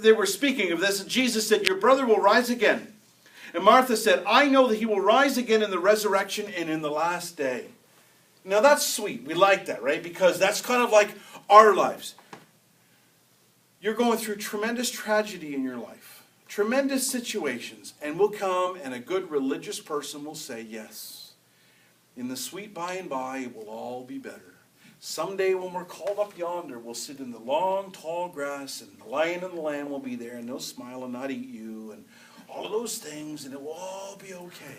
they were speaking of this, and Jesus said, your brother will rise again. And Martha said, I know that he will rise again in the resurrection and in the last day. Now that's sweet. We like that, right? Because that's kind of like our lives. You're going through tremendous tragedy in your life, tremendous situations, and will come and a good religious person will say, yes, in the sweet by and by it will all be better. Someday when we're called up yonder, we'll sit in the long, tall grass, and the lion and the lamb will be there, and they'll smile and not eat you, and all of those things, and it will all be okay.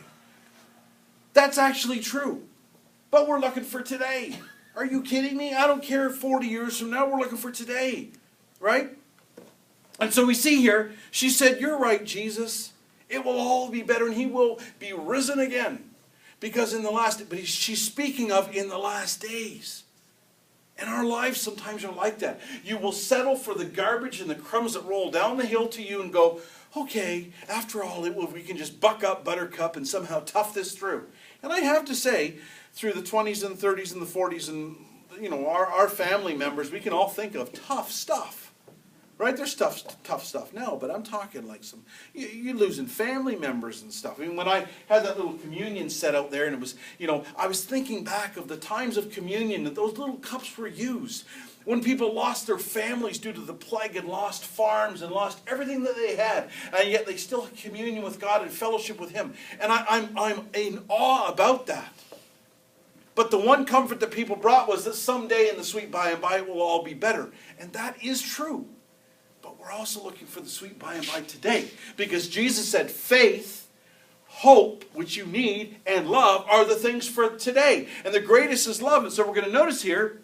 That's actually true. But we're looking for today. Are you kidding me? I don't care if 40 years from now, we're looking for today. Right? And so we see here, she said, you're right, Jesus. It will all be better, and he will be risen again. Because in the last, but she's speaking of in the last days. And our lives sometimes are like that. You will settle for the garbage and the crumbs that roll down the hill to you and go, okay, after all, we can just buck up buttercup and somehow tough this through. And I have to say, through the 20s and 30s and the 40s and, our family members, we can all think of tough stuff. Right? There's tough stuff now, but I'm talking like you're losing family members and stuff. I mean, when I had that little communion set out there, and it was, I was thinking back of the times of communion that those little cups were used. When people lost their families due to the plague and lost farms and lost everything that they had, and yet they still had communion with God and fellowship with Him. And I'm in awe about that. But the one comfort that people brought was that someday in the sweet by and by it will all be better. And that is true. But we're also looking for the sweet by and by today. Because Jesus said faith, hope, which you need, and love are the things for today. And the greatest is love. And so we're going to notice here,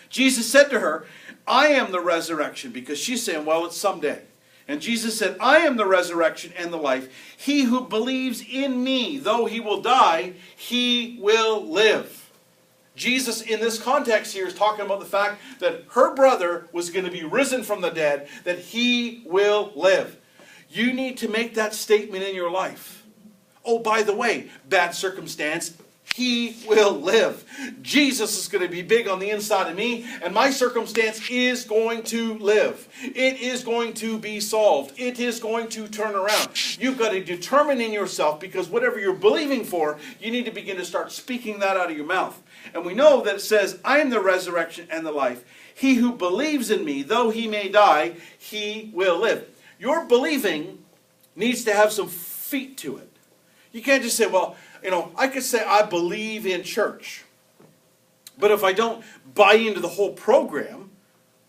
Jesus said to her, I am the resurrection. Because she's saying, well, it's someday. And Jesus said, I am the resurrection and the life. He who believes in me, though he will die, he will live. Jesus, in this context here, is talking about the fact that her brother was going to be risen from the dead, that he will live. You need to make that statement in your life. Oh, by the way, bad circumstance, he will live. Jesus is going to be big on the inside of me, and my circumstance is going to live. It is going to be solved. It is going to turn around. You've got to determine in yourself, because whatever you're believing for, you need to begin to start speaking that out of your mouth. And we know that it says, I am the resurrection and the life. He who believes in me, though he may die, he will live. Your believing needs to have some feet to it. You can't just say, well, I could say I believe in church. But if I don't buy into the whole program,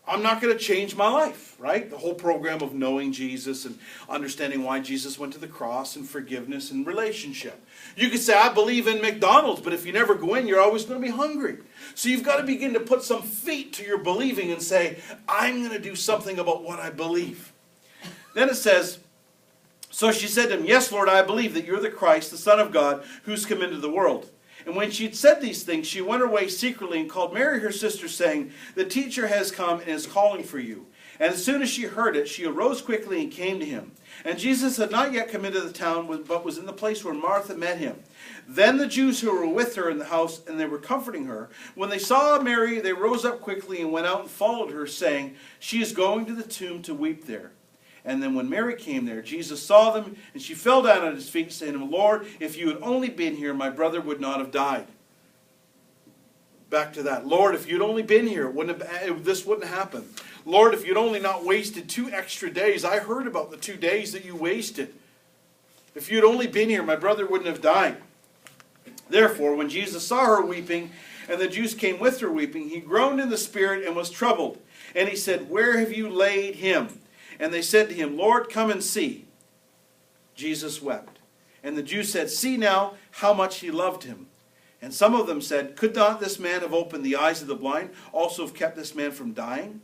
I'm not going to change my life, right? The whole program of knowing Jesus and understanding why Jesus went to the cross and forgiveness and relationship. You could say, I believe in McDonald's, but if you never go in, you're always going to be hungry. So you've got to begin to put some feet to your believing and say, I'm going to do something about what I believe. Then it says, so she said to him, yes, Lord, I believe that you're the Christ, the Son of God, who's come into the world. And when she had said these things, she went away secretly and called Mary her sister, saying, the teacher has come and is calling for you. And as soon as she heard it, she arose quickly and came to him. And Jesus had not yet come into the town, but was in the place where Martha met him. Then the Jews who were with her in the house, and they were comforting her, when they saw Mary, they rose up quickly and went out and followed her, saying, she is going to the tomb to weep there. And then when Mary came there, Jesus saw them, and she fell down at his feet, saying to him, Lord, if you had only been here, my brother would not have died. Back to that. Lord, if you'd only been here, this wouldn't happen. Lord, if you'd only not wasted 2 extra days. I heard about the 2 days that you wasted. If you'd only been here, my brother wouldn't have died. Therefore, when Jesus saw her weeping, and the Jews came with her weeping, he groaned in the spirit and was troubled. And he said, where have you laid him? And they said to him, Lord, come and see. Jesus wept. And the Jews said, see now how much he loved him. And some of them said, could not this man have opened the eyes of the blind, also have kept this man from dying?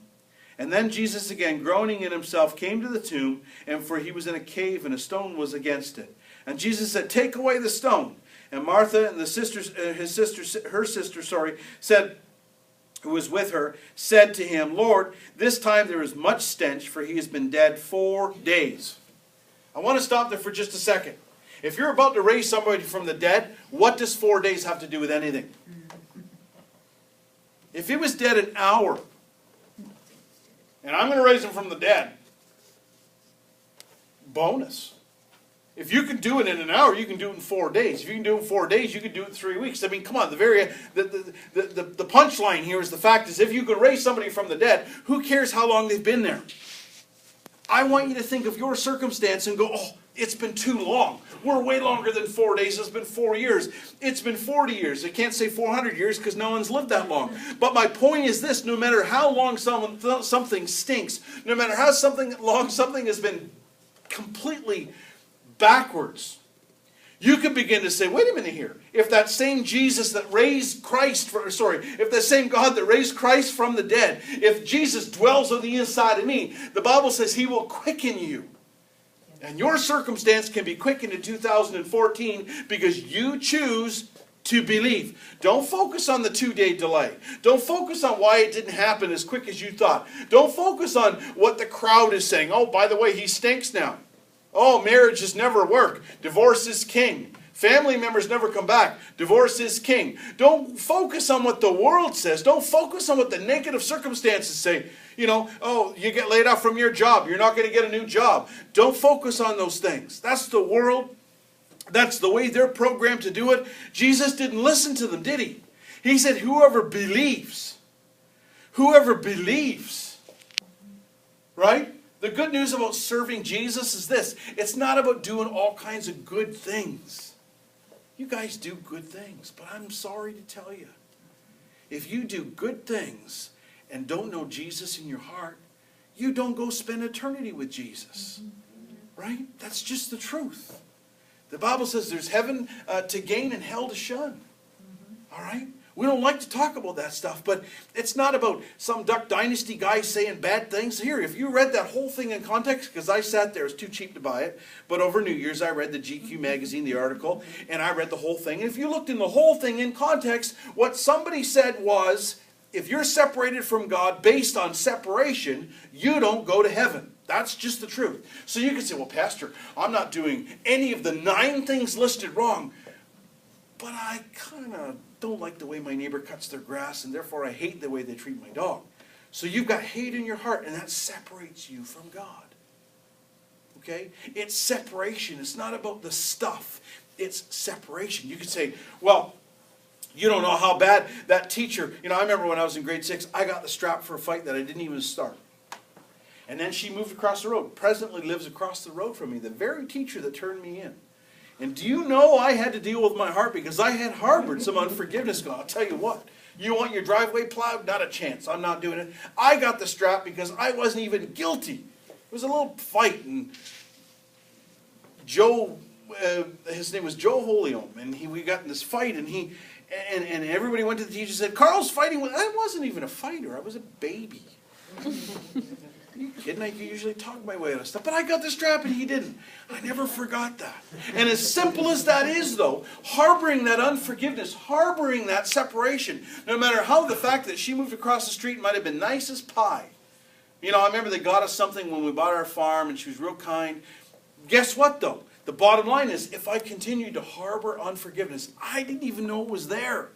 And then Jesus, again groaning in himself, came to the tomb, and for he was in a cave, and a stone was against it. And Jesus said, take away the stone. And Martha and her sister, said, who was with her, said to him, Lord, this time there is much stench, for he has been dead 4 days. I want to stop there for just a second. If you're about to raise somebody from the dead, what does 4 days have to do with anything? If he was dead an hour, and I'm going to raise him from the dead, bonus. If you can do it in an hour, you can do it in 4 days. If you can do it in 4 days, you can do it in 3 weeks. I mean, come on, the punchline here is the fact is if you could raise somebody from the dead, who cares how long they've been there? I want you to think of your circumstance and go, oh, it's been too long. We're way longer than 4 days. It's been 4 years. It's been 40 years. I can't say 400 years because no one's lived that long. But my point is this, no matter how long something stinks, no matter how long something has been completely backwards, you can begin to say, wait a minute here. If that same Jesus that raised if that same God that raised Christ from the dead, if Jesus dwells on the inside of me, the Bible says He will quicken you. And your circumstance can be quickened in 2014 because you choose to believe. Don't focus on the 2-day delay. Don't focus on why it didn't happen as quick as you thought. Don't focus on what the crowd is saying. Oh, by the way, he stinks now. Oh, marriage has never worked. Divorce is king. Family members never come back. Divorce is king. Don't focus on what the world says. Don't focus on what the negative circumstances say. You know, oh, you get laid off from your job. You're not going to get a new job. Don't focus on those things. That's the world. That's the way they're programmed to do it. Jesus didn't listen to them, did He? He said, whoever believes, right? The good news about serving Jesus is this. It's not about doing all kinds of good things. You guys do good things, but I'm sorry to tell you, if you do good things and don't know Jesus in your heart, you don't go spend eternity with Jesus. Right? That's just the truth. The Bible says there's heaven to gain and hell to shun. All right? We don't like to talk about that stuff, but it's not about some Duck Dynasty guy saying bad things. Here, if you read that whole thing in context, because I sat there, it's too cheap to buy it, but over New Year's I read the GQ magazine, the article, and I read the whole thing. And if you looked in the whole thing in context, what somebody said was, if you're separated from God based on separation, you don't go to heaven. That's just the truth. So you can say, well, Pastor, I'm not doing any of the 9 things listed wrong, but I kind of don't like the way my neighbor cuts their grass, and therefore I hate the way they treat my dog. So you've got hate in your heart, and that separates you from God. Okay? It's separation. It's not about the stuff. It's separation. You could say, well, you don't know how bad that teacher, I remember when I was in grade 6, I got the strap for a fight that I didn't even start. And then she moved across the road. Presently lives across the road from me, the very teacher that turned me in. And do you know I had to deal with my heart because I had harbored some unforgiveness. I'll tell you what, you want your driveway plowed? Not a chance. I'm not doing it. I got the strap because I wasn't even guilty. It was a little fight, and Joe, his name was Joe Holiome, and we got in this fight, and and everybody went to the teacher and said, Carl's fighting with... I wasn't even a fighter. I was a baby. Are you kidding? I usually talk my way out of stuff. But I got the strap and he didn't. I never forgot that. And as simple as that is, though, harboring that unforgiveness, harboring that separation, no matter how the fact that she moved across the street might have been nice as pie. I remember they got us something when we bought our farm and she was real kind. Guess what, though? The bottom line is, if I continued to harbor unforgiveness, I didn't even know it was there.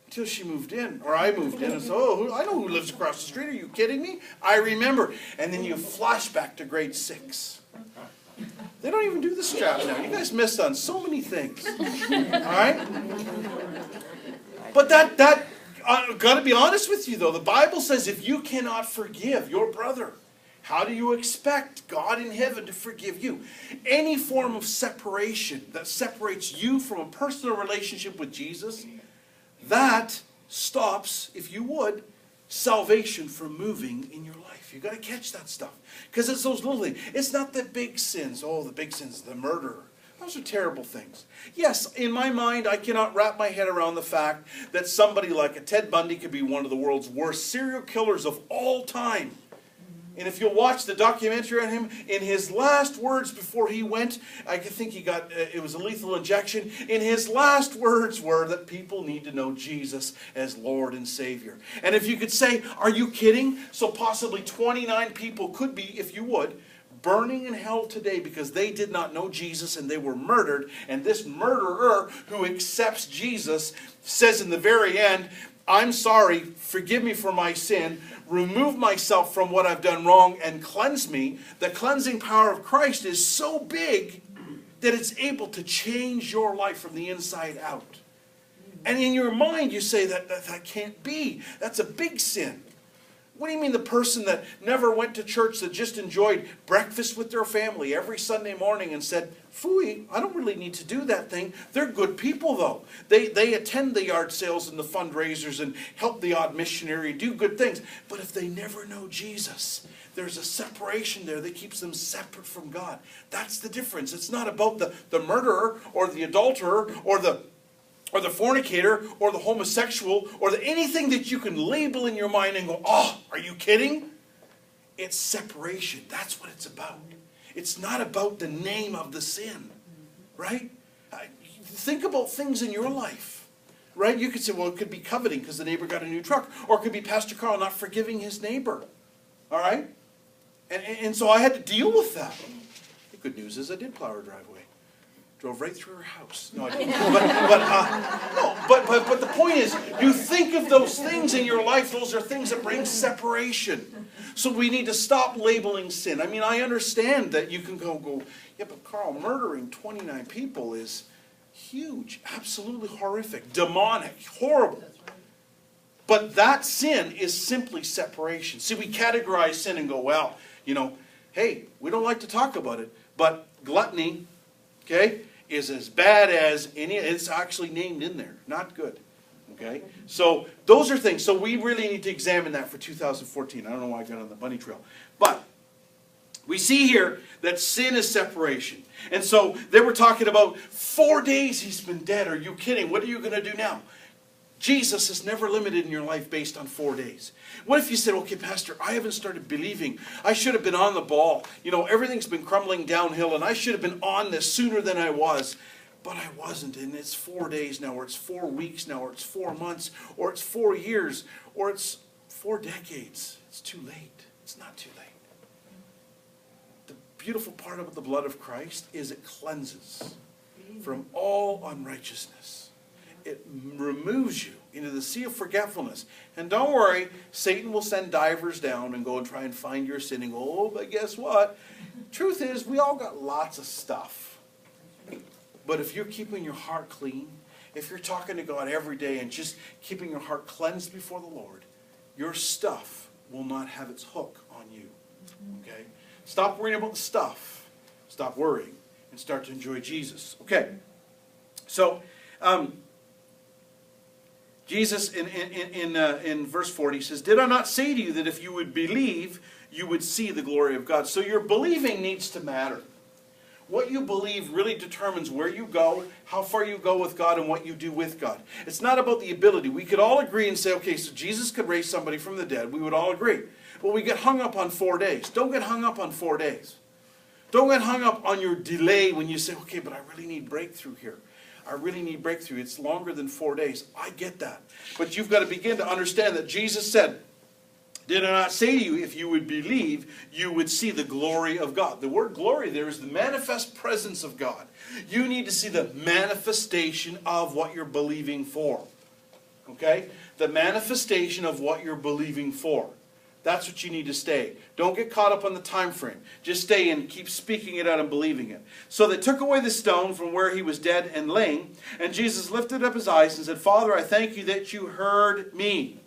Until she moved in, or I moved in, and said, oh, I know who lives across the street. Are you kidding me? I remember. And then you flash back to grade 6. They don't even do the strap now. You guys missed on so many things. All right? But I've got to be honest with you, though. The Bible says if you cannot forgive your brother, how do you expect God in heaven to forgive you? Any form of separation that separates you from a personal relationship with Jesus, that stops, if you would, salvation from moving in your life. You've got to catch that stuff. Because it's those little things. It's not the big sins. Oh, the big sins, the murder. Those are terrible things. Yes, in my mind, I cannot wrap my head around the fact that somebody like a Ted Bundy could be one of the world's worst serial killers of all time. And if you'll watch the documentary on him, in his last words before he went, I think he got, it was a lethal injection. In his last words were that people need to know Jesus as Lord and Savior. And if you could say, are you kidding? So possibly 29 people could be, if you would, burning in hell today because they did not know Jesus and they were murdered. And this murderer who accepts Jesus says in the very end, I'm sorry, forgive me for my sin, remove myself from what I've done wrong and cleanse me, the cleansing power of Christ is so big that it's able to change your life from the inside out. And in your mind you say that can't be. That's a big sin. What do you mean the person that never went to church, that just enjoyed breakfast with their family every Sunday morning and said, phooey, I don't really need to do that thing. They're good people though. They attend the yard sales and the fundraisers and help the odd missionary, do good things. But if they never know Jesus, there's a separation there that keeps them separate from God. That's the difference. It's not about the murderer or the adulterer or the fornicator, or the homosexual, or anything that you can label in your mind and go, oh, are you kidding? It's separation. That's what it's about. It's not about the name of the sin, right? Think about things in your life, right? You could say, well, it could be coveting because the neighbor got a new truck, or it could be Pastor Carl not forgiving his neighbor, all right? And so I had to deal with that. The good news is I did plow her driveway. Drove right through her house. No, I didn't. But the point is, you think of those things in your life, those are things that bring separation. So we need to stop labeling sin. I mean, I understand that you can go, yeah, but Carl, murdering 29 people is huge, absolutely horrific, demonic, horrible. But that sin is simply separation. See, we categorize sin and go, well, hey, we don't like to talk about it, but gluttony, okay, is as bad as any. It's actually named in there. Not good. Okay? So those are things. So we really need to examine that for 2014. I don't know why I got on the bunny trail. But we see here that sin is separation. And so they were talking about 4 days he's been dead. Are you kidding? What are you going to do now? Jesus is never limited in your life based on 4 days. What if you said, okay, Pastor, I haven't started believing. I should have been on the ball. Everything's been crumbling downhill, and I should have been on this sooner than I was. But I wasn't, and it's 4 days now, or it's 4 weeks now, or it's 4 months, or it's 4 years, or it's 4 decades. It's too late. It's not too late. The beautiful part about the blood of Christ is it cleanses from all unrighteousness. It removes you into the sea of forgetfulness. And don't worry, Satan will send divers down and go and try and find your sin and go, oh, but guess what? Truth is, we all got lots of stuff. But if you're keeping your heart clean, if you're talking to God every day and just keeping your heart cleansed before the Lord, your stuff will not have its hook on you. Okay? Stop worrying about the stuff. Stop worrying and start to enjoy Jesus. Okay. So, Jesus in verse 40 says, did I not say to you that if you would believe, you would see the glory of God? So your believing needs to matter. What you believe really determines where you go, how far you go with God, and what you do with God. It's not about the ability. We could all agree and say, okay, so Jesus could raise somebody from the dead. We would all agree. But we get hung up on 4 days. Don't get hung up on 4 days. Don't get hung up on your delay when you say, okay, but I really need breakthrough here. I really need breakthrough. It's longer than 4 days. I get that. But you've got to begin to understand that Jesus said, did I not say to you, if you would believe, you would see the glory of God? The word glory there is the manifest presence of God. You need to see the manifestation of what you're believing for. Okay? The manifestation of what you're believing for. That's what you need to stay. Don't get caught up on the time frame. Just stay and keep speaking it out and believing it. So they took away the stone from where he was dead and laying, and Jesus lifted up his eyes and said, Father, I thank you that you heard me.